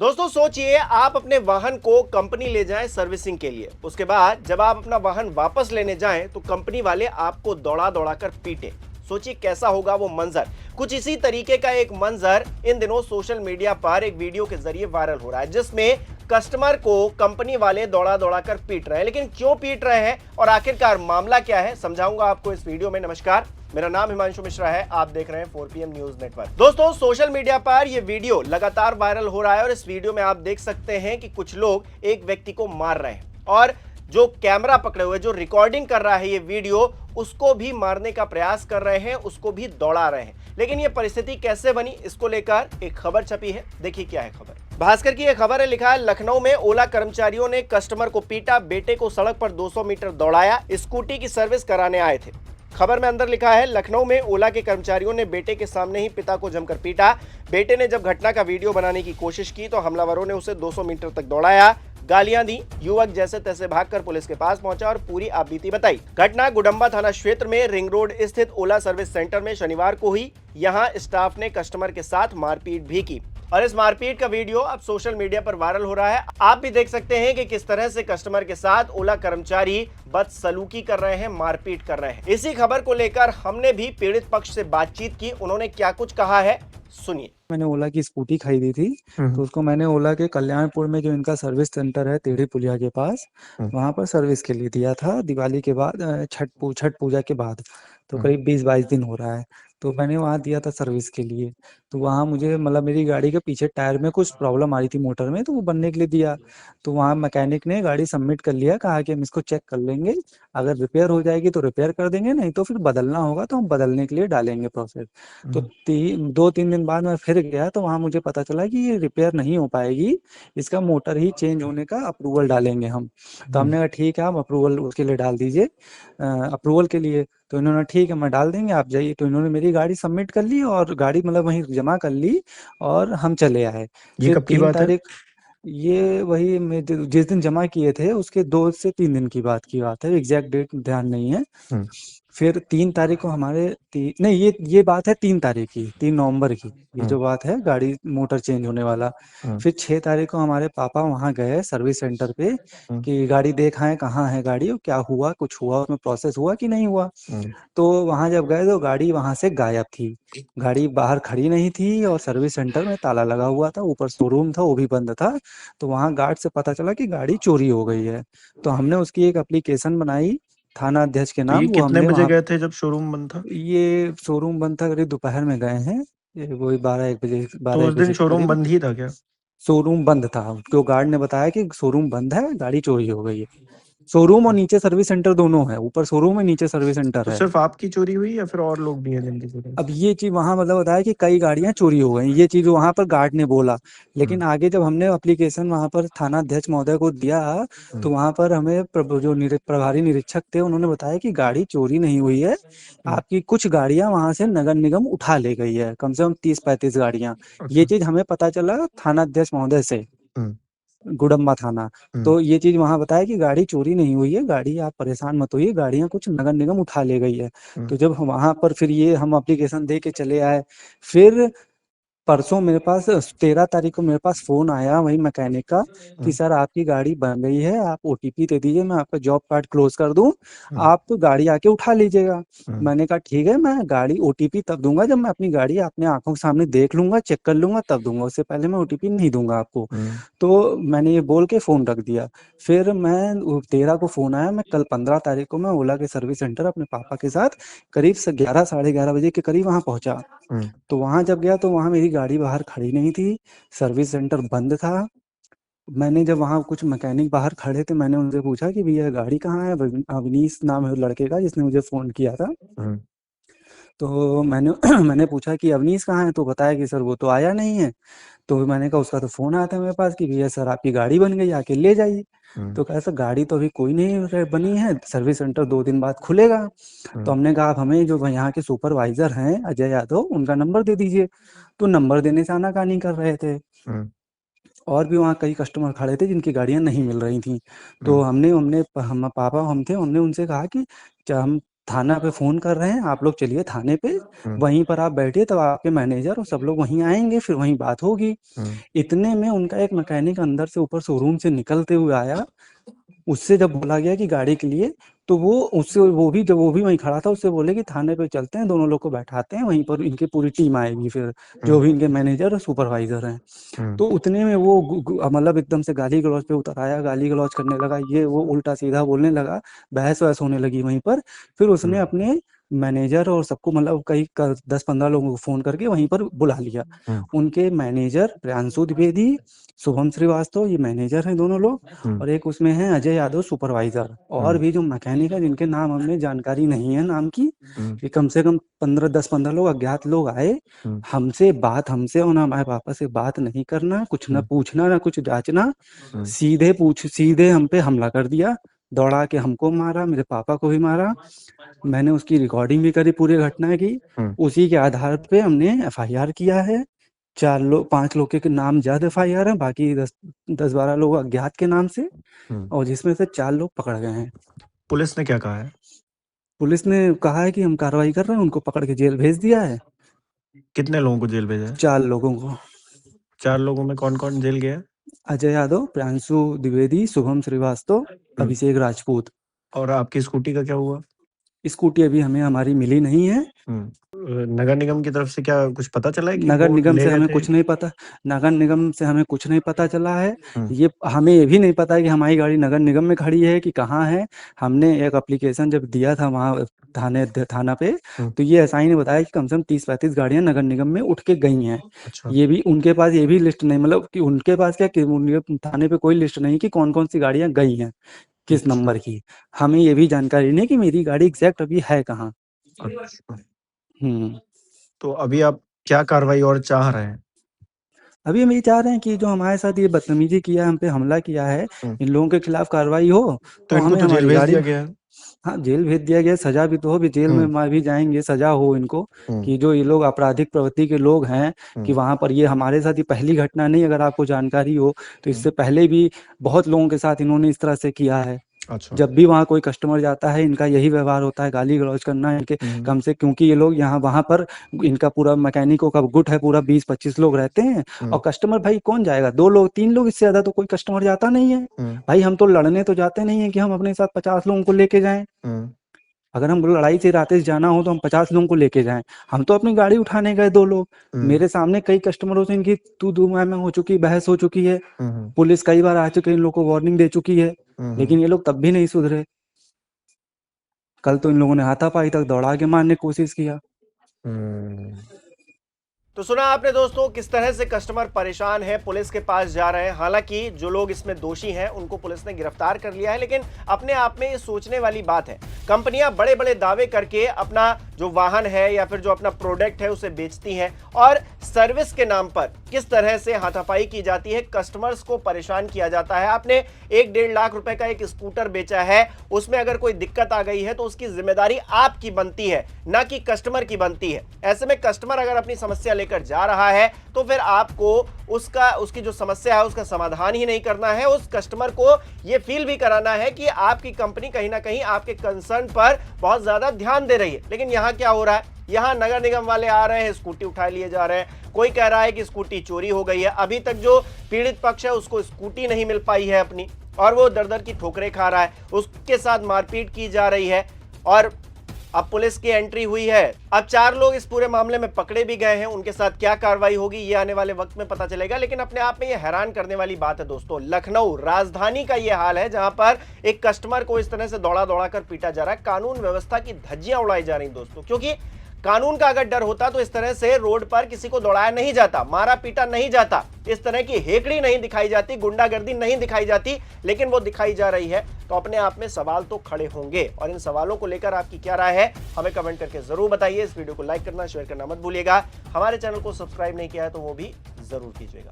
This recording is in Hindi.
दोस्तों सोचिए आप अपने वाहन को कंपनी ले जाएं सर्विसिंग के लिए। उसके बाद जब आप अपना वाहन वापस लेने जाएं तो कंपनी वाले आपको दौड़ा दौड़ा कर पीटे। सोचिए कैसा होगा वो मंजर। कुछ इसी तरीके का एक मंजर इन दिनों सोशल मीडिया पर एक वीडियो के जरिए वायरल हो रहा है, जिसमें कस्टमर को कंपनी वाले दौड़ा दौड़ा कर पीट रहे हैं। लेकिन क्यों पीट रहे हैं और आखिरकार मामला क्या है, समझाऊंगा आपको इस वीडियो में। नमस्कार, मेरा नाम हिमांशु मिश्रा है, आप देख रहे हैं 4PM न्यूज नेटवर्क। दोस्तों सोशल मीडिया पर यह वीडियो लगातार वायरल हो रहा है और इस वीडियो में आप देख सकते हैं कि कुछ लोग एक व्यक्ति को मार रहे हैं और जो कैमरा पकड़े हुए, जो रिकॉर्डिंग कर रहा है ये वीडियो, उसको भी मारने का प्रयास कर रहे हैं, उसको भी दौड़ा रहे हैं। लेकिन ये परिस्थिति कैसे बनी, इसको लेकर एक खबर छपी है। देखिए क्या है खबर। भास्कर की यह खबर है, लिखा है लखनऊ में ओला कर्मचारियों ने कस्टमर को पीटा, बेटे को सड़क पर 200 मीटर दौड़ाया, स्कूटी की सर्विस कराने आए थे। खबर में अंदर लिखा है लखनऊ में ओला के कर्मचारियों ने बेटे के सामने ही पिता को जमकर पीटा। बेटे ने जब घटना का वीडियो बनाने की कोशिश की तो हमलावरों ने उसे 200 मीटर तक दौड़ाया, गालियां दी। युवक जैसे तैसे भागकर पुलिस के पास पहुंचा और पूरी आपबीती बताई। घटना गुडम्बा थाना क्षेत्र में रिंग रोड स्थित ओला सर्विस सेंटर में शनिवार को हुई। यहां स्टाफ ने कस्टमर के साथ मारपीट भी की और इस मारपीट का वीडियो अब सोशल मीडिया पर वायरल हो रहा है। आप भी देख सकते हैं कि किस तरह से कस्टमर के साथ ओला कर्मचारी बदसलूकी कर रहे हैं, मारपीट कर रहे हैं। इसी खबर को लेकर हमने भी पीड़ित पक्ष से बातचीत की, उन्होंने क्या कुछ कहा है सुनिए। मैंने ओला की स्कूटी खरीदी थी, तो उसको मैंने ओला के कल्याणपुर में जो इनका सर्विस सेंटर है टेढ़ी पुलिया के पास, वहां पर सर्विस के लिए दिया था दिवाली के बाद, छठ पूजा के बाद। तो करीब 20-22 दिन हो रहा है। तो मैंने वहाँ दिया था सर्विस के लिए। तो वहाँ मुझे मतलब मेरी गाड़ी के पीछे टायर में कुछ प्रॉब्लम आ रही थी मोटर में, तो वो बनने के लिए दिया। तो वहाँ मैकेनिक ने गाड़ी सबमिट कर लिया, कहा कि हम इसको चेक कर लेंगे, अगर रिपेयर हो जाएगी तो रिपेयर कर देंगे, नहीं तो फिर बदलना होगा तो हम बदलने के लिए डालेंगे प्रोसेस। तो 2-3 दिन बाद मैं फिर गया तो वहाँ मुझे पता चला कि ये रिपेयर नहीं हो पाएगी, इसका मोटर ही चेंज होने का अप्रूवल डालेंगे हम। तो हमने कहा ठीक है, आप अप्रूवल उसके लिए डाल दीजिए, अप्रूवल के लिए। तो इन्होंने ठीक है, मैं डाल देंगे, आप जाइए। तो इन्होंने मेरी गाड़ी सबमिट कर ली और गाड़ी मतलब वहीं जमा कर ली और हम चले आए। ये फिर कब की 3 बात है? तारीख, ये वही मैं जिस दिन जमा किए थे उसके 2 से 3 दिन की बात है, एग्जैक्ट डेट ध्यान नहीं है। हुँ, फिर 3 तारीख को हमारे नहीं, ये बात है 3 तारीख की, 3 नवंबर की। ये हुँ, जो बात है गाड़ी मोटर चेंज होने वाला। हुँ, फिर 6 तारीख को हमारे पापा वहाँ गए सर्विस सेंटर पे हुँ, कि गाड़ी दिखाएं कहाँ है गाड़ी और क्या हुआ, कुछ हुआ उसमें, प्रोसेस हुआ कि नहीं हुआ। हुँ, तो वहाँ जब गए तो गाड़ी वहाँ से गायब थी। गाड़ी बाहर खड़ी नहीं थी और सर्विस सेंटर में ताला लगा हुआ था, ऊपर शोरूम था वो भी बंद था। तो वहाँ गार्ड से पता चला कि गाड़ी चोरी हो गई है। तो हमने उसकी एक एप्लीकेशन बनाई थाना अध्यक्ष के तो ये नाम, वो कितने हमने बजे वहाँ, गए थे जब शोरूम बंद था? ये शोरूम बंद था करीब दोपहर में गए हैं। ये वही 12-1 बजे, तो 12-1 उस दिन बजे के शोरूम करीब बंद ही था क्या? शोरूम बंद था। तो गार्ड ने बताया कि शोरूम बंद है, गाड़ी चोरी हो गई है। शोरूम और नीचे सर्विस सेंटर दोनों है, ऊपर शोरूम है नीचे सर्विस सेंटर तो है। सिर्फ़ आपकी चोरी हुई या फिर और लोग भी हैं जिनकी चोरी हुई? अब ये चीज़ वहाँ मतलब बताया कि कई गाड़ियाँ चोरी हो गई, ये चीज़ वहाँ पर गार्ड ने बोला। हुँ, लेकिन आगे जब हमने एप्लीकेशन वहाँ पर थाना अध्यक्ष महोदय को दिया, हुँ, तो वहाँ पर हमें जो प्रभारी निरीक्षक थे उन्होंने बताया कि गाड़ी चोरी नहीं हुई है, हुँ, आपकी कुछ गाड़ियाँ वहाँ से नगर निगम उठा ले गई है, कम से कम 30-35 गाड़ियाँ। ये अच्छा, चीज़ हमें पता चला थाना अध्यक्ष महोदय से, हुँ, गुडम्बा थाना। हुँ, तो ये चीज़ वहाँ बताया कि गाड़ी चोरी नहीं हुई है, गाड़ी आप परेशान मत होइए, गाड़ियाँ कुछ नगर निगम उठा ले गई है। हुँ, तो जब हम वहाँ पर फिर ये हम एप्लीकेशन दे के चले आए। फिर परसों मेरे पास 13 तारीख को मेरे पास फ़ोन आया वही मैकेनिक का कि हुँ, सर आपकी गाड़ी बन गई है, आप ओटीपी दे दीजिए, मैं आपका जॉब कार्ड क्लोज़ कर दूँ, हुँ, आप गाड़ी आके उठा लीजिएगा। हुँ, मैंने कहा ठीक है, मैं गाड़ी ओटीपी तब दूँगा जब मैं अपनी गाड़ी अपने आँखों के सामने देख लूँगा, चेक कर लूँगा तब दूँगा, उससे पहले मैं ओटीपी नहीं दूँगा आपको। हुँ, तो मैंने ये बोल के फ़ोन रख दिया। फिर मैं 13 को फ़ोन आया, मैं कल 15 तारीख को मैं ओला के सर्विस सेंटर अपने पापा के साथ करीब से 11 साढ़े 11 बजे के करीब वहाँ पहुँचा। हुँ, तो वहाँ जब गया तो वहाँ मेरी गाड़ी बाहर खड़ी नहीं थी, सर्विस सेंटर बंद था। मैंने जब वहाँ कुछ मैकेनिक बाहर खड़े थे, मैंने उनसे पूछा कि भैया गाड़ी कहाँ है? अवनीश नाम है लड़के का जिसने मुझे फ़ोन किया था। हुँ, तो मैंने मैंने पूछा कि अवनीश कहाँ है? तो बताया कि सर वो तो आया नहीं है। तो मैंने कहा उसका तो फ़ोन आया था मेरे पास कि भैया सर आपकी गाड़ी बन गई, आके ले जाइए। हुँ, तो कहा सर गाड़ी तो अभी कोई नहीं बनी है, सर्विस सेंटर 2 दिन बाद खुलेगा। तो हुँ, हमने कहा आप हमें जो यहाँ के सुपरवाइज़र हैं अजय यादव, उनका नंबर दे दीजिए। तो नंबर देने से आनाकानी कर रहे थे। हुँ, और भी वहाँ कई कस्टमर खड़े थे जिनकी गाड़ियाँ नहीं मिल रही थीं। हुँ, तो हमने हमने हम पापा हम थे, हमने उनसे कहा कि हम थाना पे फोन कर रहे हैं, आप लोग चलिए थाने पे, वहीं पर आप बैठिए, तब आपके मैनेजर और सब लोग वहीं आएंगे, फिर वहीं बात होगी। इतने में उनका एक मैकेनिक अंदर से ऊपर शोरूम से निकलते हुए आया। उससे जब बोला गया कि गाड़ी के लिए, तो वो भी वहीं खड़ा था, उससे बोले कि थाने पे चलते हैं, दोनों लोग को बैठाते हैं, वहीं पर इनकी पूरी टीम आएगी, फिर जो भी इनके मैनेजर और सुपरवाइजर हैं। तो उतने में वो मतलब एकदम से गाली गलौज पे उतर आया, गाली गलौज करने लगा, ये वो उल्टा सीधा बोलने लगा, बहस वहस होने लगी वहीं पर। फिर उसने अपने मैनेजर और सबको मतलब कई 10-15 लोगों को फोन करके वहीं पर बुला लिया। उनके मैनेजर प्रियांशु द्विवेदी, शुभम श्रीवास्तव, ये मैनेजर हैं दोनों लोग, और एक उसमें है अजय यादव सुपरवाइजर, और भी जो मैकेनिक है जिनके नाम हमें जानकारी नहीं है नाम की। ये कम से कम 10-15 लोग अज्ञात लोग आए, हमसे और हमारे पापा से बात नहीं करना, कुछ न पूछना ना कुछ जांचना, सीधे हम पे हमला कर दिया, दौड़ा के हमको मारा, मेरे पापा को भी मारा। मैंने उसकी रिकॉर्डिंग भी करी पूरी घटना की। उसी के आधार पे हमने एफआईआर किया है। 5 लोग के नाम ज्यादा एफआईआर है, बाकी 10-12 लोग अज्ञात के नाम से, और जिसमें से 4 लोग पकड़ गए हैं। पुलिस ने क्या कहा है? पुलिस ने कहा है कि हम कार्रवाई कर रहे हैं, उनको पकड़ के जेल भेज दिया है। कितने लोगों को जेल भेजा है? 4 लोगों को। 4 लोगों में कौन कौन जेल गया है? अजय यादव, प्रियांशु द्विवेदी, शुभम श्रीवास्तव, अभिषेक राजपूत। और आपकी स्कूटी का क्या हुआ? स्कूटी अभी हमें हमारी मिली नहीं है। नगर निगम की तरफ से क्या कुछ पता चला है कि नगर वो निगम ले से गए हमें थे? कुछ नहीं पता। नगर निगम से हमें कुछ नहीं पता चला है। ये हमें ये भी नहीं पता है कि हमारी गाड़ी नगर निगम में खड़ी है कि कहाँ है। हमने एक एप्लीकेशन जब दिया था वहाँ थाना पे, तो ये एसआई ने बताया कि कम से कम 30-35 गाड़ियां नगर निगम में उठ के गई हैं। अच्छा। ये भी उनके पास ये भी लिस्ट नहीं, मतलब कि उनके पास क्या कि उनके थाने पे कोई लिस्ट नहीं कि कौन कौन सी गाड़ियां गई हैं, किस अच्छा। नंबर की। हमें ये भी जानकारी नहीं कि मेरी गाड़ी एग्जैक्ट अभी है कहाँ। अच्छा। हम्म तो अभी आप क्या कार्रवाई और चाह रहे हैं? अभी हम ये चाह रहे हैं कि जो हमारे साथ ये बदतमीजी किया है, हम पे हमला किया है, इन लोगों के खिलाफ कार्रवाई हो, तो और इनको हमें तो जेल हमारी भेज गाड़ी, दिया गया है। हाँ जेल भेज दिया गया, सजा भी तो हो, भी जेल में मार भी जाएंगे, सजा हो इनको, कि जो ये लोग आपराधिक प्रवृत्ति के लोग हैं, कि वहां पर ये हमारे साथ ये पहली घटना नहीं, अगर आपको जानकारी हो तो इससे पहले भी बहुत लोगों के साथ इन्होंने इस तरह से किया है। अच्छा। जब भी वहाँ कोई कस्टमर जाता है, इनका यही व्यवहार होता है, गाली गलौज करना इनके कम से, क्योंकि ये लोग यहाँ वहाँ पर इनका पूरा मैकेनिकों का गुट है, पूरा 20-25 लोग रहते हैं, और कस्टमर भाई कौन जाएगा, 2 लोग 3 लोग, इससे ज्यादा तो कोई कस्टमर जाता नहीं है। भाई हम तो लड़ने तो जाते नहीं है कि हम अपने साथ 50 लोगों को लेके जाएं। अगर हम लड़ाई से इरादे से जाना हो तो हम 50 लोगों को लेके जाएं। हम तो अपनी गाड़ी उठाने गए 2 लोग। मेरे सामने कई कस्टमरों से इनकी तू मैं हो चुकी, बहस हो चुकी है, पुलिस कई बार आ चुकी है, इन लोगों को वार्निंग दे चुकी है, लेकिन ये लोग तब भी नहीं सुधरे। कल तो इन लोगों ने हाथापाई तक दौड़ा के मारने की कोशिश किया। तो सुना आपने दोस्तों किस तरह से कस्टमर परेशान है, पुलिस के पास जा रहे हैं। हालांकि जो लोग इसमें दोषी हैं उनको पुलिस ने गिरफ्तार कर लिया है, लेकिन अपने आप में ये सोचने वाली बात है, कंपनियां बड़े बड़े दावे करके अपना जो वाहन है या फिर जो अपना प्रोडक्ट है उसे बेचती हैं, और सर्विस के नाम पर किस तरह से हाथापाई की जाती है, कस्टमर्स को परेशान किया जाता है। आपने 1-1.5 लाख रुपए का एक स्कूटर बेचा है, उसमें अगर कोई दिक्कत आ गई है तो उसकी जिम्मेदारी आपकी बनती है, ना कि कस्टमर की बनती है। ऐसे में कस्टमर अगर अपनी समस्या लेकर जा रहा है तो फिर आपको उसकी जो समस्या है उसका समाधान ही नहीं करना है, उस कस्टमर को यह फील भी कराना है कि आपकी कंपनी कहीं ना कहीं आपके कंसर्न पर बहुत ज्यादा ध्यान दे रही है। लेकिन यहां क्या हो रहा है, यहां नगर निगम वाले आ रहे हैं, स्कूटी उठा लिए जा रहे हैं, कोई कह रहा है कि स्कूटी चोरी हो गई है, अभी तक जो पीड़ित पक्ष है उसको स्कूटी नहीं मिल पाई है अपनी, और वो दर-दर की ठोकरें खा रहा है, उसके साथ मारपीट की जा रही है, और अब पुलिस की एंट्री हुई है। अब 4 लोग इस पूरे मामले में पकड़े भी गए हैं, उनके साथ क्या कार्रवाई होगी ये आने वाले वक्त में पता चलेगा। लेकिन अपने आप में ये हैरान करने वाली बात है दोस्तों, लखनऊ राजधानी का ये हाल है जहां पर एक कस्टमर को इस तरह से दौड़ा दौड़ा कर पीटा जा रहा है, कानून व्यवस्था की धज्जियां उड़ाई जा रही दोस्तों, क्योंकि कानून का अगर डर होता तो इस तरह से रोड पर किसी को दौड़ाया नहीं जाता, मारा पीटा नहीं जाता, इस तरह की हेकड़ी नहीं दिखाई जाती, गुंडागर्दी नहीं दिखाई जाती, लेकिन वो दिखाई जा रही है। तो अपने आप में सवाल तो खड़े होंगे, और इन सवालों को लेकर आपकी क्या राय है हमें कमेंट करके जरूर बताइए। इस वीडियो को लाइक करना, शेयर करना मत भूलिएगा। हमारे चैनल को सब्सक्राइब नहीं किया है तो वो भी जरूर कीजिएगा।